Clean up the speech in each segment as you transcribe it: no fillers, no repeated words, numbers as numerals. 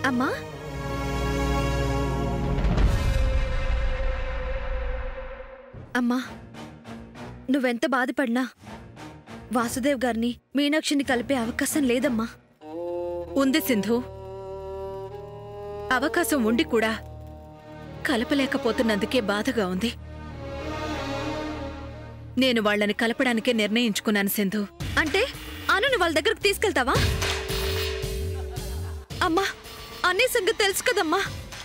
అమ్మా అమ్మా నువ్వెంత బాధపడినా వాసుదేవ్ గారిని మీనాక్షిని కలిపే అవకాశం లేదమ్మా. ఉంది సింధు. అవకాశం ఉండి కూడా కలపలేకపోతున్నందుకే బాధగా ఉంది. నేను వాళ్లని కలపడానికే నిర్ణయించుకున్నాను సింధు. అంటే అనుని వాళ్ళ దగ్గరకు తీసుకెళ్తావా? అమ్మా అన్నీ సంగతి తెలుసు కదమ్మా.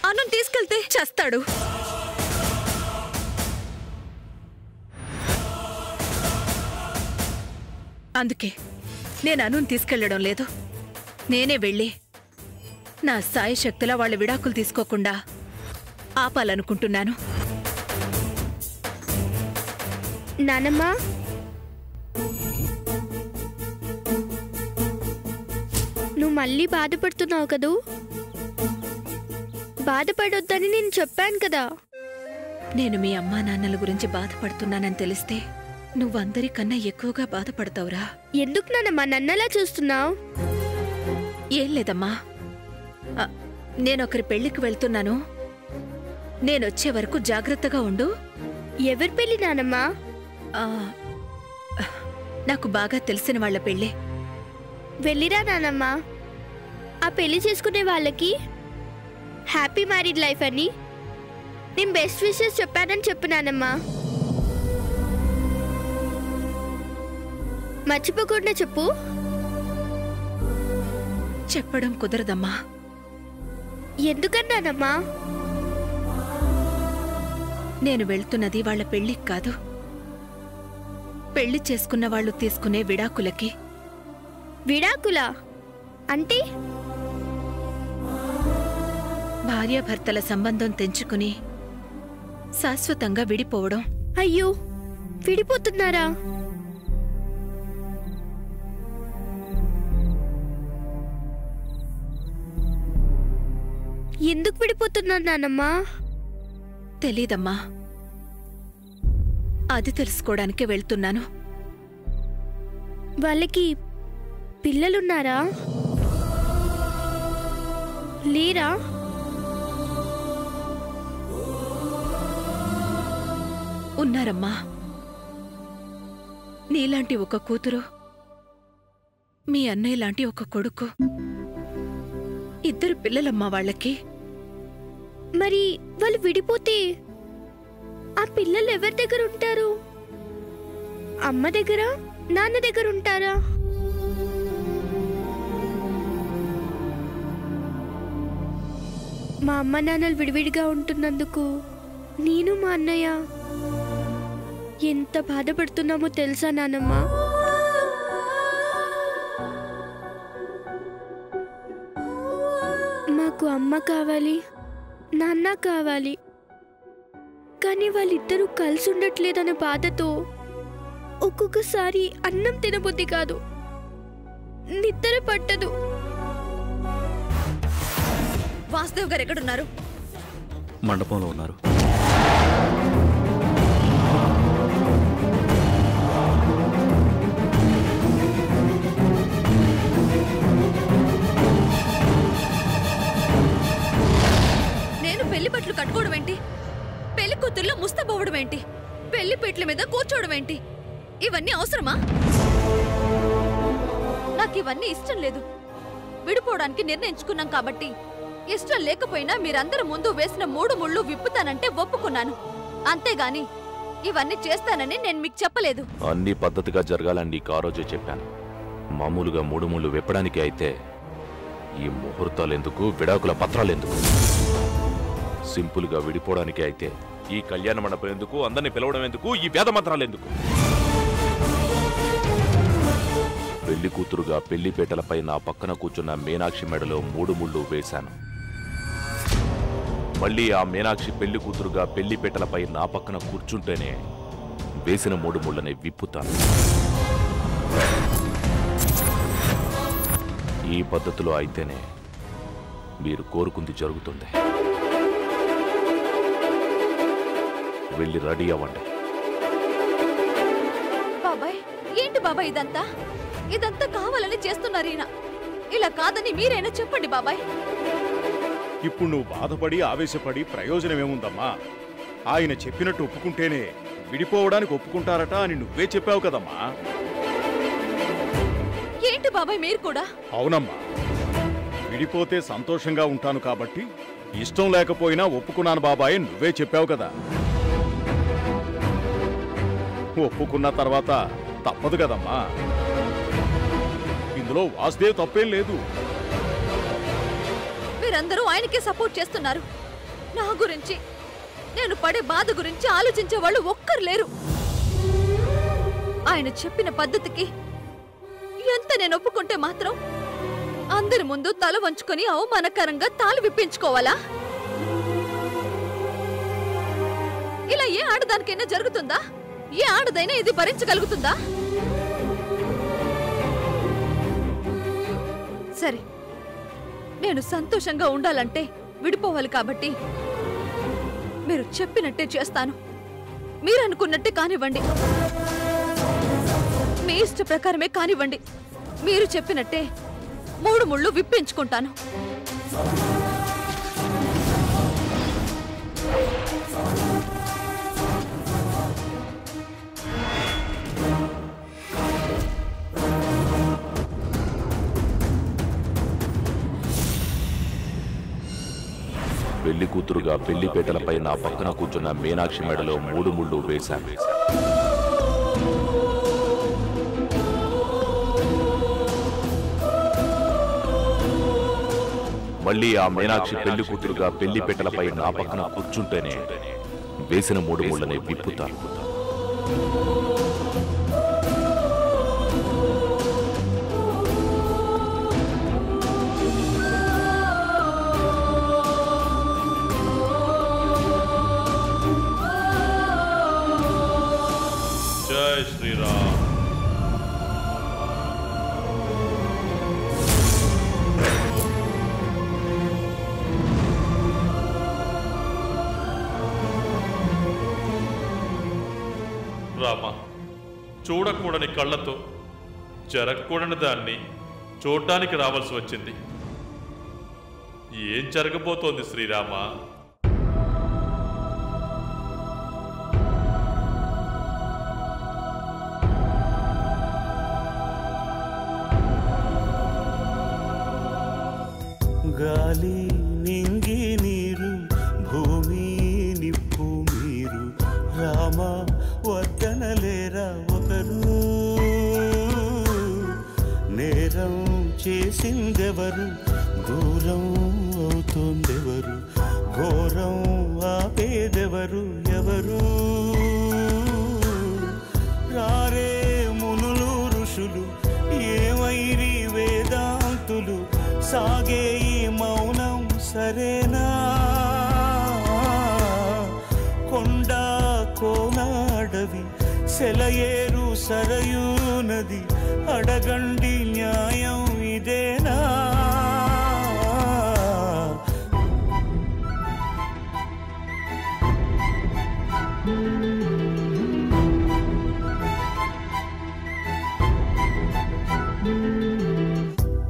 అనుని తీసుకెళ్తే చస్తాడు. అందుకే నేను అనుని తీసుకెళ్లడం లేదు. నేనే వెళ్ళి నా సాయి శక్తిలా వాళ్ళ విడాకులు తీసుకోకుండా ఆపాలనుకుంటున్నాను. నానమ్మా నువ్వు మళ్ళీ బాధపడుతున్నావు కదూ? బాధపడొద్దని నేను చెప్పాను కదా. నేను మీ అమ్మా నాన్నల గురించి బాధపడుతున్నానని తెలిస్తే నువ్వందరికన్నా ఎక్కువగా బాధపడతావురా. ఎందుకు నానమ్మా నన్నలా చూస్తున్నావు? ఏం లేదమ్మా, నేనొకరి పెళ్లికి వెళ్తున్నాను. నేనొచ్చే వరకు జాగ్రత్తగా ఉండు. ఎవరి పెళ్లి నానమ్మా? నాకు బాగా తెలిసిన వాళ్ళ పెళ్లి. వెళ్ళిరా నానమ్మా. ఆ పెళ్లి చేసుకునే వాళ్ళకి హ్యాపీ మ్యారీడ్ లైఫ్ అని నేను బెస్ట్ విషెస్ చెప్పానని చెప్పు నానమ్మా. మర్చిపోకుండా చెప్పు. చెప్పడం కుదరదమ్మా. ఎందుకన్నానమ్మా? నేను వెళ్తున్నది వాళ్ళ పెళ్లికి కాదు, పెళ్లి చేసుకున్న వాళ్ళు తీసుకునే విడాకులకి. విడాకులా అంటే? భార్యాభర్తల సంబంధం తెంచుకుని శాశ్వతంగా విడిపోవడం. అయ్యో, విడిపోతున్నారా? ఎందుకు విడిపోతున్నారు నానమ్మా? తెలీదమ్మా, అది తెలుసుకోవడానికి వెళ్తున్నాను. వాళ్ళకి పిల్లలున్నారా లేరా? ఉన్నారమ్మా. నీలాంటి ఒక కూతురు, మీ అన్నయ్య లాంటి ఒక కొడుకు. 2 పిల్లలమ్మా వాళ్ళకి. మరి వాళ్ళు విడిపోతే ఆ పిల్లలు ఎవరి దగ్గర ఉంటారు? అమ్మ దగ్గర, నాన్న దగ్గర ఉంటారా? మా అమ్మ నాన్నలు విడివిడిగా ఉంటున్నందుకు నేను మా అన్నయ్య ఎంత బాధపడుతున్నామో తెలుసా నానమ్మా? మాకు అమ్మ కావాలి, నాన్న కావాలి, కానీ వాళ్ళిద్దరూ కలిసి ఉండట్లేదనే బాధతో ఒక్కొక్కసారి అన్నం తినబుద్ధి కాదు, నిద్ర పట్టదు. వాసుదేవ్ గారు ఎక్కడున్నారు? మండపంలో ఉన్నారు. నేను పెళ్లి బట్టలు కట్టుకోవడం ఏంటి? పెళ్లి కూతుర్లో ముస్తాబోవడం ఏంటి? పెళ్లి పీట్ల మీద కూర్చోవడం ఏంటి? ఇవన్నీ అవసరమా? నాకు ఇవన్నీ ఇష్టం లేదు. విడిపోవడానికి నిర్ణయించుకున్నాం కాబట్టి ఇష్టం లేకపోయినా మీరందరూ ముందు వేసిన 3 ముళ్ళు విప్పుతానంటే ఒప్పుకున్నాను. అంతేగాని ఇవన్నీ చేస్తానని నేను మీకు చెప్పలేదు. అన్ని పద్ధతిగా జరగాలని నీకు ఆ రోజే చెప్పాను. మామూలుగా 3 ముళ్ళు విప్పడానికి అయితే ఈ ముహూర్తాలు ఎందుకు, విడాకుల పత్రాలు ఎందుకు? సింపుల్గా విడిపోవడానికి అయితే ఈ కళ్యాణ మండపం ఎందుకు, అందరినీ పిలవడం ఎందుకు, ఈ వేద మంత్రాలు ఎందుకు? పెళ్లి కూతురుగా పెళ్లిపేటలపై నా పక్కన కూర్చున్న మీనాక్షి మెడలో 3 ముళ్ళు వేశాను. మళ్ళీ ఆ మీనాక్షి పెళ్లి కూతురుగా పెళ్లిపేటలపై నా పక్కన కూర్చుంటేనే వేసిన 3 ముళ్ళని విప్పుతాను. ఈ పద్ధతిలో అయితేనే మీరు కోరుకుంది జరుగుతుంది. వెళ్ళి రెడీ అవ్వండి. బాబాయ్, ఏంటి బాబాయ్ ఇదంతా? ఇదంతా కావాలని చేస్తున్నారు ఈయన. ఇలా కాదని మీరైనా చెప్పండి బాబాయ్. ఇప్పుడు నువ్వు బాధపడి ఆవేశపడి ప్రయోజనమేముందమ్మా? ఆయన చెప్పినట్టు ఒప్పుకుంటేనే విడిపోవడానికి ఒప్పుకుంటారట అని నువ్వే చెప్పావు కదమ్మా. ఏంటి బాబాయ్ మీరు కూడా? అవునమ్మా, విడిపోతే సంతోషంగా ఉంటాను కాబట్టి ఇష్టం లేకపోయినా ఒప్పుకున్నాను బాబాయ్ నువ్వే చెప్పావు కదా. ఒప్పుకున్న తర్వాత తప్పదు కదమ్మా. ఇందులో వాసుదేవ్ తప్పేం లేదు. మీరందరూ ఆయనకే సపోర్ట్ చేస్తున్నారు. నా గురించి, నేను పడే బాధ గురించి ఆలోచించే వాళ్ళు ఒక్కరు లేరు. ఆయన చెప్పిన పద్ధతికి ఎంత నేను ఒప్పుకుంటే మాత్రం అందరి ముందు తల వంచుకొని అవమానకరంగా తాళి విప్పించుకోవాలా? ఇలా ఏ ఆడదానికైనా జరుగుతుందా? ఏ ఆడదైనా ఇది భరించగలుగుతుందా? సరే, నేను సంతోషంగా ఉండాలంటే విడిపోవాలి కాబట్టి మీరు చెప్పినట్టే చేస్తాను. మీరు అనుకున్నట్టే కానివ్వండి, మీ ఇష్ట ప్రకారమే కానివ్వండి. మీరు చెప్పినట్టే 3 ముళ్ళు విప్పించుకుంటాను. పెళ్లి కూతురుగా పెళ్లిపేటలపై నా పక్కన కూర్చున్న మీనాక్షి మెడలో 3 ముళ్ళు వేశాను. మళ్ళీ ఆ మీనాక్షి పెళ్లి కూతురుగా పెళ్లిపేటలపై నా పక్కన కూర్చుంటేనే వేసిన 3 ముళ్ళని విప్పుతాను. జై శ్రీరామ్. రామ, చూడకూడని కళ్ళతో జరగకూడని దాన్ని చూడటానికి రావాల్సి వచ్చింది. ఏం జరగబోతోంది శ్రీరామ? గాలి నింగి నీరు భూమి నిప్పు మీరు రామ వద్దనలేరా ఒకరు. నేరం చేసిందెవరు, దూరం అవుతోందెవరు, ఘోరం ఆపేదెవరు ఎవరు. రారే మునులు ఋషులు, ఏమైరి వేదాంతులు, సాగే ఈ మౌనం సరేనా. కొండ కోన అడవి సెలయేరు సరయూ నది, అడగండి న్యాయం ఇదేనా.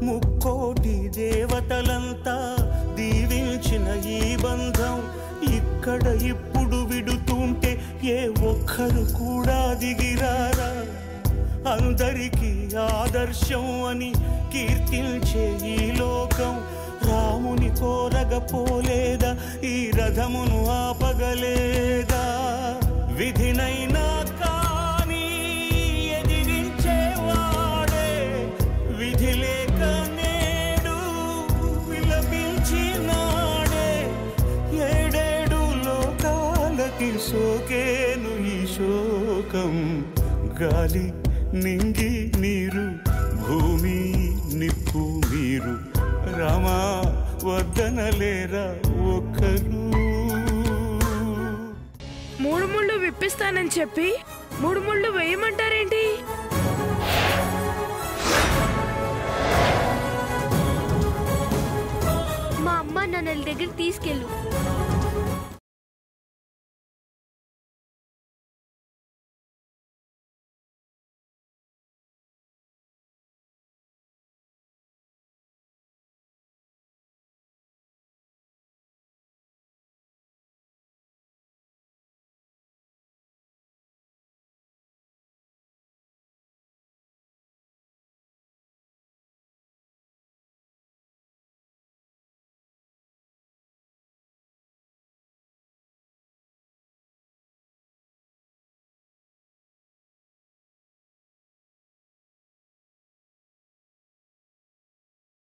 ముక్కోటి దేవతలంతా దీవించిన ఈ బంధం ఇక్కడ ఇప్పుడు విడుతుంటే ఏ ఒక్కరు కూడా దిగిరారా. అందరికీ ఆదర్శం అని కీర్తించే ఈ లోకం రాముని కోరగపోలేదా, ఈ రథమును ఆపగలేదా. విధినైనా కానీ ఎదిరించేవాడే, విధి లేక నేడు విలపించినాడే. ఏడేడు లోకాలకి సోకేను ఈ శోకం. గాలి నింగి నీరు భూమి నిప్పు మీరు రామా వద్దనలేరా ఒక్కరు. 3 ముళ్ళు విప్పిస్తానని చెప్పి 3 ముళ్ళు వేయమంటారేంటి? మా అమ్మ నాన్నల దగ్గర తీసుకెళ్ళు.